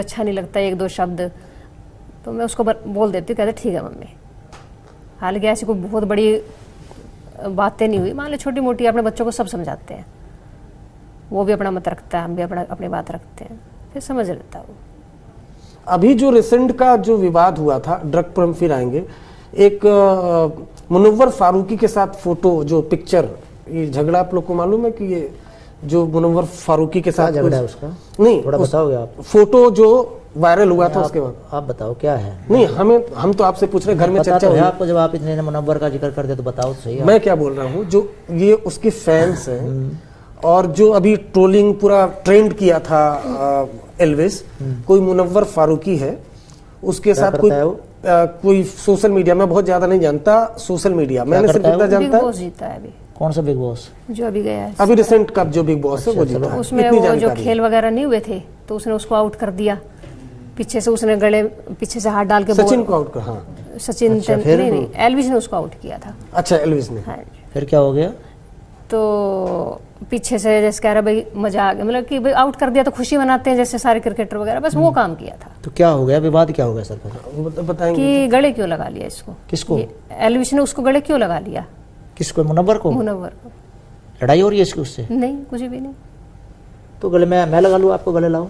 अच्छा नहीं लगता एक दो शब्द, तो मैं उसको बोल देती हूँ, कहते ठीक है मम्मी। हालांकि ऐसी कोई बहुत बड़ी बातें नहीं हुई, मान लो छोटी मोटी अपने बच्चों को सब समझाते हैं, वो भी अपना मत रखता है, हम भी अपनी बात रखते हैं, फिर समझ लेता है वो। अभी जो रिसेंट का जो विवाद हुआ था, ड्रग पर हम फिर आएंगे, एक मुनव्वर फारूकी के साथ फोटो जो पिक्चर, ये झगड़ा आप लोग को मालूम है कि ये जो मुनव्वर फारूकी के साथ झगड़ा है उसका? नहीं, थोड़ा बताओगे आप? फोटो जो वायरल हुआ था उसके बाद आप बताओ क्या है। नहीं, हम तो आपसे पूछ रहे, घर में चर्चा हुई आपको, जब आप इतने मुनव्वर का जिक्र करते तो बताओ तो सही। मैं क्या बोल रहा हूँ, जो ये उसके फैंस हैं और जो अभी ट्रोलिंग पूरा ट्रेंड किया था एल्विस, कोई मुनव्वर फारूकी है, उसके साथ कोई सोशल मीडिया में, बहुत ज्यादा नहीं जानता सोशल मीडिया, मैंने सिर्फ इतना जानता है। जीता है अभी। कौन सा बिग बॉस जो अभी गया है, अभी रिसेंट कप जो बिग बॉस है वो जीता। उसमें वो जो खेल वगैरह नहीं हुए थे तो उसने उसको आउट कर दिया, पीछे से उसने गले पीछे से हाथ डाल के सचिन को आउट कर, हाँ सचिन नहीं, एल्विस ने उसको आउट किया था। अच्छा, एल्विस ने। हाँ, फिर क्या हो गया? तो पीछे से जैसे कह रहा भाई मजा आ गया, मतलब कि भाई आउट कर दिया तो खुशी मनाते हैं जैसे सारे क्रिकेटर वगैरह, बस वो काम किया था। तो क्या हो गया, विवाद क्या हो गया सर? बताएंगे कि गले क्यों लगा लिया इसको? किसको? एल्विस ने उसको गले क्यों लगा लिया? किसको? मुनव्वर को? मुनव्वर को। लड़ाई हो रही है इसकी उससे? नहीं, कुछ भी नहीं। तो गले में मैं लगा लूँ, आपको गले लाऊं?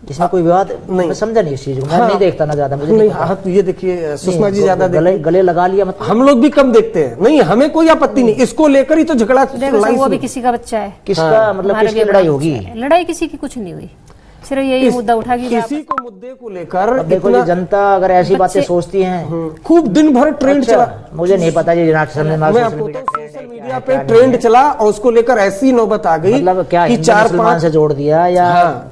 इसमें कोई विवाद नहीं? मैं समझा नहीं इस चीज को, मैं नहीं देखता ना ज्यादा, मुझे नहीं। हाँ, तो ये देखिए सुषमा जी ज्यादा गले लगा लिया, मतलब हम लोग भी कम देखते हैं। नहीं, हमें कोई आपत्ति नहीं, इसको लेकर ही तो झगड़ा। वो भी किसी का बच्चा है, किसका मतलब किसकी लड़ाई होगी? लड़ाई किसी की कुछ नहीं हुई, सिर्फ यही मुद्दा उठा कि किसी को मुद्दे को लेकर। देखो ये जनता अगर ऐसी बातें सोचती है, खूब दिन भर ट्रेंड चला, मुझे नहीं पता जी, सोशल मीडिया पे ट्रेंड चला और उसको लेकर ऐसी नौबत आ गई, मतलब क्या कि 4-5 से जोड़ दिया या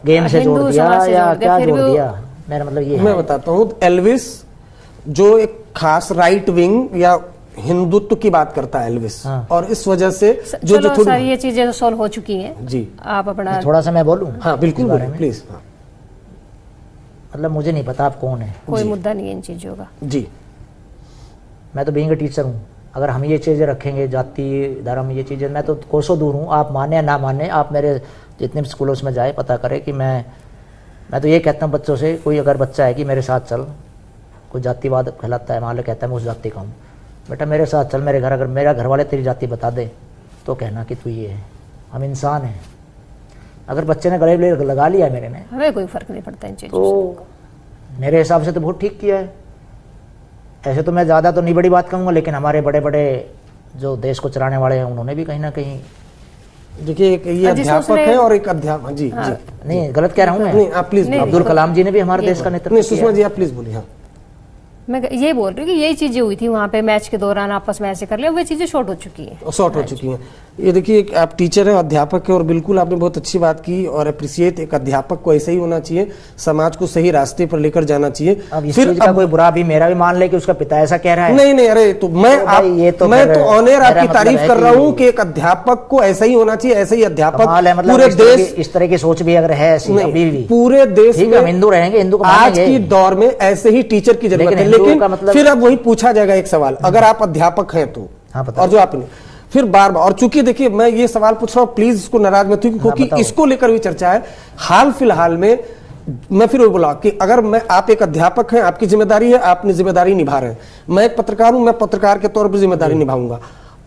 गेम से जोड़ दिया या क्या जोड़ दिया? मेरा मतलब ये मैं बताता हूँ, एल्विस जो एक खास राइट विंग या हिंदुत्व की बात करता है एल्विस, और इस वजह से जो सारी ये चीजें तो सॉल्व हो चुकी हैं जी। आप अपना थोड़ा सा मैं बोलूं? हाँ बिल्कुल प्लीज। मतलब मुझे नहीं पता आप कौन है, कोई मुद्दा नहीं है इन चीजों का जी। मैं तो बीइंग टीचर हूँ, अगर हम ये चीज़ें रखेंगे, जाति धर्म ये चीज़ें, मैं तो कोसों दूर हूँ। आप माने या ना माने, आप मेरे जितने भी स्कूलों में जाए पता करें कि मैं तो ये कहता हूँ बच्चों से, कोई अगर बच्चा है कि मेरे साथ चल, कोई जातिवाद फैलाता है, मान लो कहता है मैं उस जाति का हूँ, बेटा मेरे साथ चल, मेरे घर अगर मेरा घर वाले तेरी जाति बता दे तो कहना कि तू ये है, हम इंसान हैं। अगर बच्चे ने गले लगा लिया मेरे ने, हमें कोई फर्क नहीं पड़ता इन चीज़ों तो मेरे हिसाब से तो बहुत ठीक किया है। ऐसे तो मैं ज़्यादा तो नहीं बड़ी बात कहूँगा, लेकिन हमारे बड़े बड़े जो देश को चलाने वाले हैं उन्होंने भी कहीं ना कहीं, देखिए एक ये अध्यापक है और एक अध्यापक जी। नहीं गलत कह रहा हूँ मैं, नहीं आप प्लीज। अब्दुल कलाम जी ने भी हमारे देश का नेतृत्व किया। सुषमा जी आप प्लीज बोलिए। हाँ मैं ये बोल रही हूँ कि यही चीजें हुई थी वहाँ पे, मैच के दौरान आपस में ऐसे कर लिया, वो चीजें शॉर्ट हो चुकी हैं, शॉर्ट हो चुकी हैं। ये देखिए आप टीचर हैं, अध्यापक है, और बिल्कुल आपने बहुत अच्छी बात की और अप्रिशिएट, एक अध्यापक को ऐसे ही होना चाहिए, समाज को सही रास्ते पर लेकर जाना चाहिए। अब इस चीज का कोई बुरा भी मेरा भी मान ले कि उसका पिता ऐसा कह रहा है। नहीं, अरे तो मैं तो ऑनर आपकी तारीफ कर रहा हूँ कि एक अध्यापक को ऐसा ही होना चाहिए, ऐसे ही अध्यापक पूरे देश, इस तरह की सोच भी अगर है पूरे देश में, हम हिंदू रहेंगे, हिंदू आज की दौर में ऐसे ही टीचर की जरूरत है। लेकिन फिर अब वही पूछा जाएगा एक सवाल, अगर आप अध्यापक हैं तो, और जो आपने फिर बार बार, और चूंकि देखिए मैं ये सवाल पूछ रहा हूं, प्लीज इसको नाराज मत होइए, क्योंकि इसको लेकर भी चर्चा है। हाल फिलहाल में मैं फिर वही बोला कि अगर आप एक अध्यापक हैं, आपकी जिम्मेदारी है, आपने जिम्मेदारी निभा रहे हैं, मैं एक पत्रकार हूं, मैं पत्रकार के तौर पर जिम्मेदारी निभाऊंगा।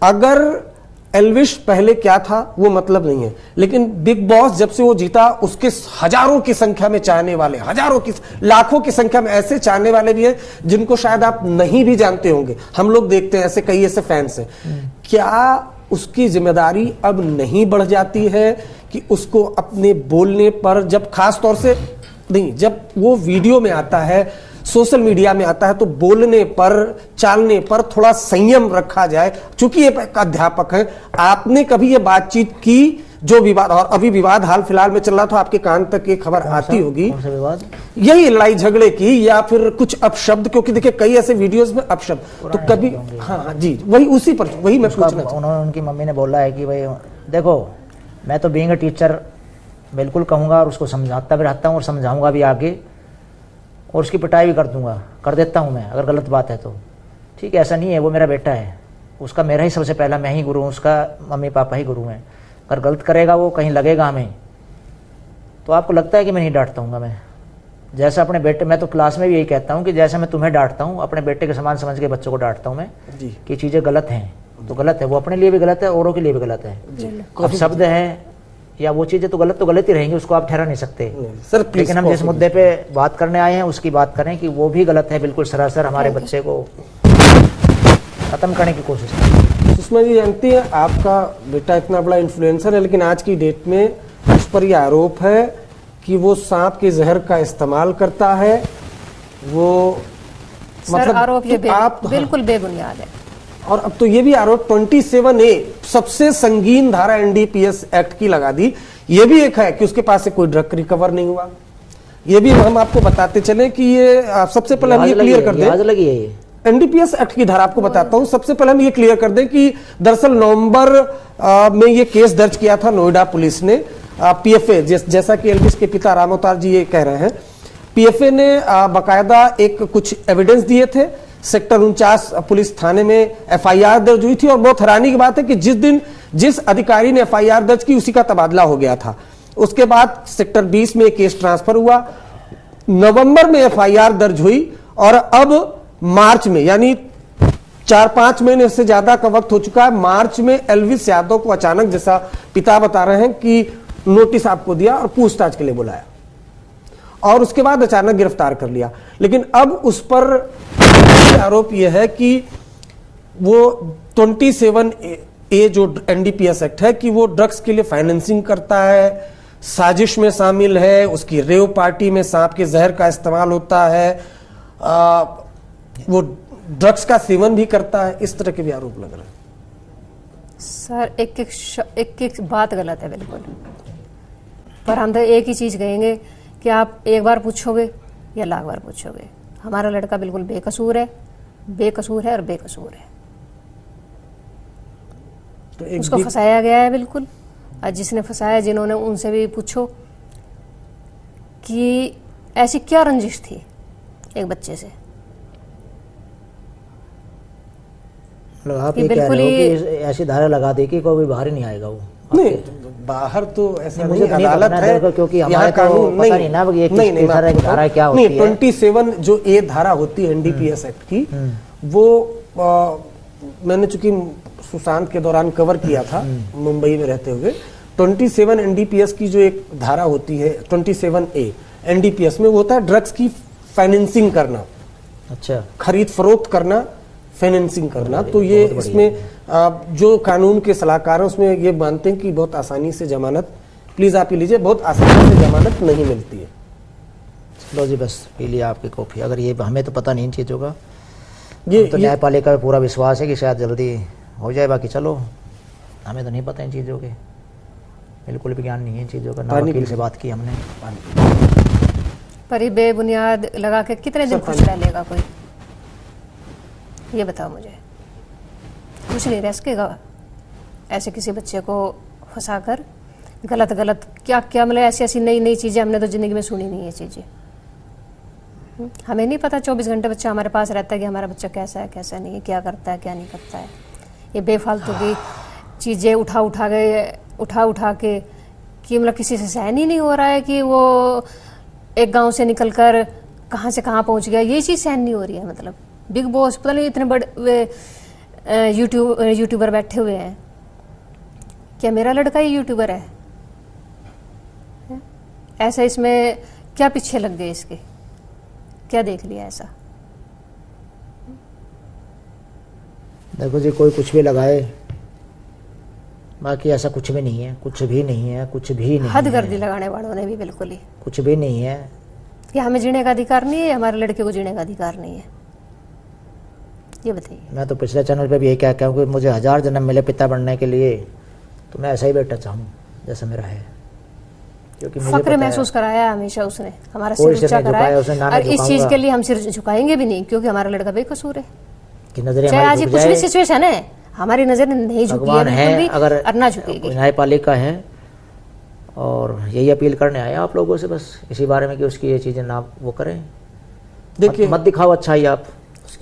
अगर एल्विस पहले क्या था वो मतलब नहीं है, लेकिन बिग बॉस जब से वो जीता, उसके हजारों की संख्या में चाहने वाले, हजारों की, लाखों की संख्या में ऐसे चाहने वाले भी हैं जिनको शायद आप नहीं भी जानते होंगे। हम लोग देखते हैं ऐसे कई ऐसे फैंस हैं। क्या उसकी जिम्मेदारी अब नहीं बढ़ जाती है कि उसको अपने बोलने पर, जब खास तौर से नहीं, जब वो वीडियो में आता है, सोशल मीडिया में आता है, तो बोलने पर, चालने पर थोड़ा संयम रखा जाए। चूंकि ये अध्यापक है, आपने कभी ये बातचीत की जो विवाद, और अभी विवाद हाल फिलहाल में चल रहा था, आपके कान तक ये खबर आती होगी, यही लड़ाई झगड़े की या फिर कुछ अपशब्द, क्योंकि देखिए कई ऐसे वीडियोस में अपशब्द तो कभी, हाँ जी, वही उसी पर वही मैं पूछना, उन्होंने, उनकी मम्मी ने बोला है कि भाई देखो मैं तो बीइंग अ टीचर बिल्कुल कहूँगा और उसको समझाता भी रहता हूँ और समझाऊंगा भी आगे, और उसकी पिटाई भी कर दूंगा, कर देता हूँ मैं अगर गलत बात है तो। ठीक है, ऐसा नहीं है, वो मेरा बेटा है, उसका मेरा ही सबसे पहला मैं ही गुरु हूँ, उसका मम्मी पापा ही गुरु हैं। अगर गलत करेगा वो, कहीं लगेगा हमें तो आपको लगता है कि मैं नहीं डांटता हूँ? मैं जैसा अपने बेटे, मैं तो क्लास में भी यही कहता हूँ कि जैसा मैं तुम्हें डांटता हूँ, अपने बेटे के समान समझ के बच्चों को डांटता हूँ मैं कि चीज़ें गलत हैं तो गलत है, वो अपने लिए भी गलत है, औरों के लिए भी गलत है। अब शब्द है या वो चीज़ें तो गलत ही रहेंगी, उसको आप ठहरा नहीं सकते सर। लेकिन हम जिस मुद्दे पे बात करने आए हैं उसकी बात करें कि वो भी गलत है बिल्कुल सरासर, हमारे बच्चे को खत्म करने की कोशिश करें। सुषमा जी जानती है आपका बेटा इतना बड़ा इन्फ्लुएंसर है, लेकिन आज की डेट में उस पर यह आरोप है कि वो सांप के जहर का इस्तेमाल करता है। वो मतलब आरोप ये बिल्कुल बेबुनियाद है। और अब तो ये भी आरोप 27A सबसे संगीन धारा एनडीपीएस एक्ट की लगा दी। ये भी एक है कि उसके पास से कोई ड्रग रिकवर नहीं हुआ। ये भी हम आपको बताते चले कि ये सबसे पहले हम ये क्लियर कर दें, एनडीपीएस एक्ट की धारा आपको बताता हूं। सबसे पहले हम ये क्लियर कर दें कि दरअसल नवंबर में ये केस दर्ज किया था नोएडा पुलिस ने। पीएफए जैसा कि एल्विस के पिता राम अवतार जी ये कह रहे हैं, पीएफए ने बाकायदा एक कुछ एविडेंस दिए थे। सेक्टर 49 पुलिस थाने में एफआईआर दर्ज हुई थी और बहुत हैरानी की बात है कि जिस अधिकारी ने एफआईआर दर्ज की उसी का तबादला हो गया था। उसके बाद सेक्टर 20 में केस ट्रांसफर हुआ, नवंबर में एफआईआर दर्ज हुई और अब मार्च में, यानी 4-5 महीने से ज्यादा का वक्त हो चुका है, मार्च में एल्विस यादव को अचानक, जैसा पिता बता रहे हैं, कि नोटिस आपको दिया और पूछताछ के लिए बुलाया और उसके बाद अचानक गिरफ्तार कर लिया। लेकिन अब उस पर आरोप यह है कि वो 27A जो एनडीपीएस एक्ट है कि वो ड्रग्स के लिए फाइनेंसिंग करता है, साजिश में शामिल है, उसकी रेव पार्टी में सांप के जहर का इस्तेमाल होता है, वो ड्रग्स का सेवन भी करता है। इस तरह के भी आरोप लग रहे हैं। सर एक बात गलत है बिल्कुल, पर हम तो एक ही चीज कहेंगे कि आप एक बार पूछोगे या लाख बार पूछोगे, हमारा लड़का बिल्कुल बेकसूर है और बेकसूर है। तो उसको फंसाया गया है बिल्कुल। और जिसने फंसाया, जिन्होंने, उनसे भी पूछो कि ऐसी क्या रंजिश थी एक बच्चे से। मतलब आप ये कह रहे हो कि ऐसी धारा लगा दी कि कोई बाहर ही नहीं आएगा वो? नहीं, बाहर तो ऐसा मुझे नहीं, अदालत है क्योंकि हमारे कानून पता नहीं ना ये किस तरह की धारा क्या होती है। 27 जो ए धारा होती है एनडीपीएस एक्ट की, वो मैंने चूंकि सुशांत के दौरान कवर किया था मुंबई में रहते हुए। 27 एनडीपीएस की जो एक धारा होती है 27A एनडीपीएस में, वो होता है ड्रग्स की फाइनेंसिंग करना। अच्छा, खरीद फरोख्त करना, फाइनेंसिंग करना। तो ये इसमें जो कानून के सलाहकार हैं उसमें ये मानते हैं कि बहुत आसानी से जमानत, प्लीज आप ये लीजिए, बहुत आसानी से जमानत नहीं मिलती है। लो जी, बस पी लिया आपकी कॉफी। अगर ये हमें तो पता नहीं इन चीज़ों का, ये तो न्यायपालिका में पूरा विश्वास है कि शायद जल्दी हो जाए। बाकी चलो, हमें तो नहीं पता इन चीज़ों के, बिल्कुल भी ज्ञान नहीं है इन चीज़ों का। ना वकील से बात की हमने। पर ये बेबुनियाद लगा के कितने दिन खुश रह लेगा कोई, ये बताओ मुझे। कुछ नहीं रह सकेगा ऐसे किसी बच्चे को फंसाकर। गलत क्या मतलब ऐसी नई चीज़ें हमने तो ज़िंदगी में सुनी नहीं है चीज़ें। हमें नहीं पता 24 घंटे बच्चा हमारे पास रहता है कि हमारा बच्चा कैसा है कैसा नहीं है, क्या करता है क्या नहीं करता है। ये बेफालतू की चीज़ें उठा के कि मतलब किसी से सहन ही नहीं हो रहा है कि वो एक गांव से निकलकर कहाँ से कहाँ पहुँच गया, ये चीज़ सहन नहीं हो रही है। मतलब बिग बॉस, पता नहीं इतने बड़े यूट्यूबर बैठे हुए हैं, क्या मेरा लड़का ही यूट्यूबर है? ऐसा इसमें क्या पीछे लग गए इसके, क्या देख लिया ऐसा? देखो जी, कोई कुछ भी लगाए, बाकी ऐसा कुछ भी नहीं है, कुछ भी नहीं है। हद कर दी लगाने वालों ने भी, बिल्कुल ही कुछ भी नहीं है। कि हमें जीने का अधिकार नहीं है, हमारे लड़के को जीने का अधिकार नहीं है, ये बताइए। मैं तो पिछले चैनल पे भी यही क्या कहूँ कि मुझे 1000 जन्म मिले पिता बनने के लिए, तो मैं ऐसा ही बेटा चाहूँ जैसा मेरा है। क्योंकि फक्र महसूस कराया हमेशा उसने, हमारा सिर ऊंचा कराया, और इस चीज के लिए हम सिर झुकाएंगे भी नहीं, क्योंकि हमारा लड़का बेकसूर है। चाहे आज कुछ भी सिचुएशन है, हमारी नजर नहीं झुकी है, अगर ना झुकेगी। न्यायपालिका है और यही अपील करने आए आप लोगों से बस इसी बारे में कि उसकी ये चीजें ना वो करें। देखिए, मत दिखाओ अच्छा ही आप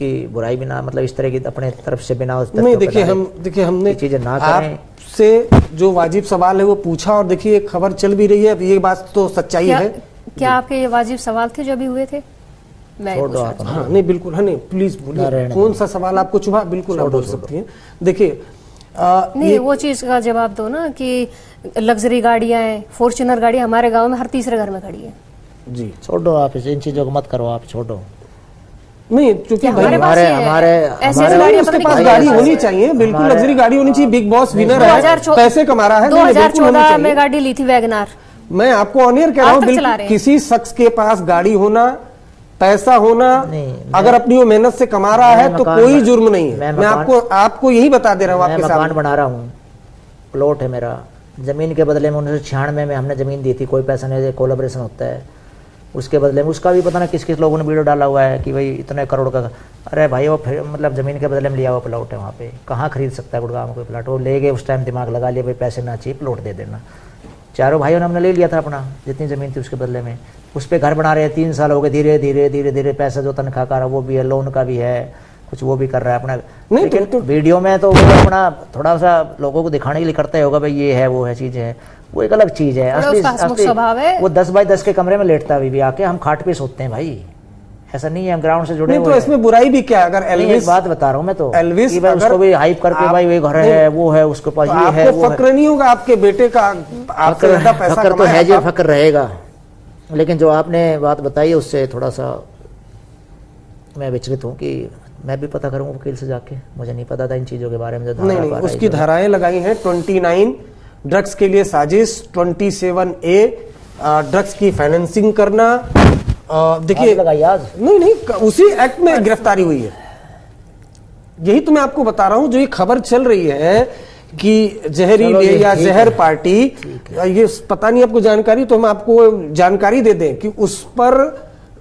उसकी बुराई भी ना, मतलब इस तरह की अपने तरफ से बिना नहीं। देखिए हमने चीजें ना करें। आपसे जो वाजिब सवाल है वो पूछा, और देखिए खबर चल भी रही है, अब ये बात तो सच्चाई है। क्या आपके ये वाजिब सवाल थे जो अभी हुए थे? हाँ नहीं बिल्कुल, हाँ नहीं प्लीज बोलिए, कौन सा सवाल आपको चुभा, बिल्कुल आप बोल सकती हैं। देखिए नहीं, वो चीज का जवाब दो ना कि लग्जरी गाड़ियां हैं, फॉर्च्यूनर गाड़ी हमारे गांव में हर तीसरे घर में खड़ी है। जी छोड़ो आप इन चीजों को मत करो, आप छोड़ो। नहीं, क्योंकि हमारे उसके पास गाड़ी होनी चाहिए, बिल्कुल लग्जरी गाड़ी होनी चाहिए। बिग बॉस विनर है, पैसे कमा रहा है। 2014 में गाड़ी ली थी वैगनार। मैं आपको ऑनियर कह रहा हूँ, बिल्कुल किसी शख्स के पास गाड़ी होना, पैसा होना, अगर अपनी वो मेहनत से कमा रहा है तो कोई जुर्म नहीं है। मैं आपको यही बता दे रहा हूँ। आपके मकान बना रहा हूँ, प्लॉट है मेरा, जमीन के बदले में 1996 में हमने जमीन दी थी, कोई पैसा नहीं, कोलैबोरेशन होता है, उसके बदले में उसका भी पता ना किस किस लोगों ने वीडियो डाला हुआ है कि भाई इतने करोड़ का। अरे भाई वो फिर मतलब जमीन के बदले में लिया हुआ प्लॉट है, वहाँ पे कहाँ खरीद सकता है गुड़गांव में कोई प्लॉट? वो ले गए, उस टाइम दिमाग लगा लिया भाई पैसे ना चाहिए, प्लॉट दे देना। चारों भाइयों ने हमने ले लिया था अपना जितनी ज़मीन थी उसके बदले में, उस पर घर बना रहे हैं। 3 साल हो गए, धीरे धीरे धीरे धीरे पैसा जो तनख्वाह का रहा वो भी है, लोन का भी है, कुछ वो भी कर रहा है अपना। लेकिन वीडियो में तो वो अपना थोड़ा सा लोगों को दिखाने के लिए करता होगा भाई ये है वो है चीज़ है, वो एक अलग चीज़ है। असली स्वभाव है वो 10 बाई 10 के कमरे में लेटता है भी आके, हम खाट पे सोते हैं भाई, ऐसा नहीं है, हम ग्राउंड से जुड़े हुए हैं। तो इसमें बुराई भी क्या? अगर एल्विस, बात बता रहा हूँ मैं तो, एल्विस उसको भी हाइप करके भाई वो घर है वो है उसके पास ये है, आपको फक्र नहीं होगा आपके बेटे का? आपसे ज्यादा पैसा फक्र तो है जी, फक्र रहेगा। लेकिन जो आपने बात बताई उससे थोड़ा सा मैं विचलित हूँ कि मैं भी पता करूँगा वकील से जाके, मुझे नहीं पता था इन चीज़ों के बारे में। जो नहीं, उसकी धाराएं लगाई हैं 29 ड्रग्स के लिए साजिश, 27A ड्रग्स की फाइनेंसिंग करना। देखिए नहीं उसी एक्ट में गिरफ्तारी हुई है। यही तो मैं आपको बता रहा हूं, जो ये खबर चल रही है कि जहरीले या जहर पार्टी, ये पता नहीं आपको जानकारी, तो हम आपको जानकारी दे दें कि उस पर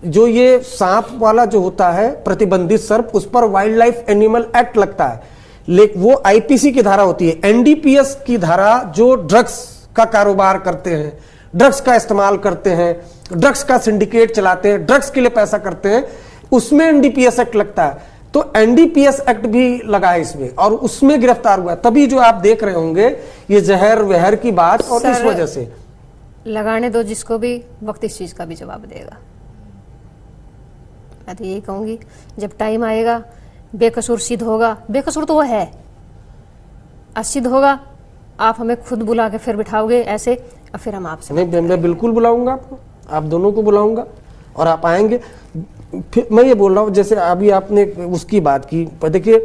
जो ये सांप वाला जो होता है प्रतिबंधित सर्प, उस पर वाइल्ड लाइफ एनिमल एक्ट लगता है, लेकिन वो आईपीसी की धारा होती है। एनडीपीएस की धारा जो ड्रग्स का कारोबार करते हैं, ड्रग्स का इस्तेमाल करते हैं, ड्रग्स का सिंडिकेट चलाते हैं, ड्रग्स के लिए पैसा करते हैं, उसमें एनडीपीएस एक्ट लगता है। तो एनडीपीएस एक्ट भी लगा है इसमें, और उसमें गिरफ्तार हुआ है। तभी जो आप देख रहे होंगे ये जहर वहर की बात, और इस वजह से लगाने दो जिसको भी, वक्त इस चीज का भी जवाब देगा। मैं तो यही कहूंगी, जब टाइम आएगा बेकसूर सिद्ध होगा, बेकसूर तो वो है, सिद्ध होगा, आप हमें खुद बुला के फिर बिठाओगे ऐसे, और फिर हम आपसे नहीं, मैं बिल्कुल बुलाऊंगा आपको, आप दोनों को बुलाऊंगा और आप आएंगे। फिर मैं ये बोल रहा हूँ, जैसे अभी आपने उसकी बात की, देखिए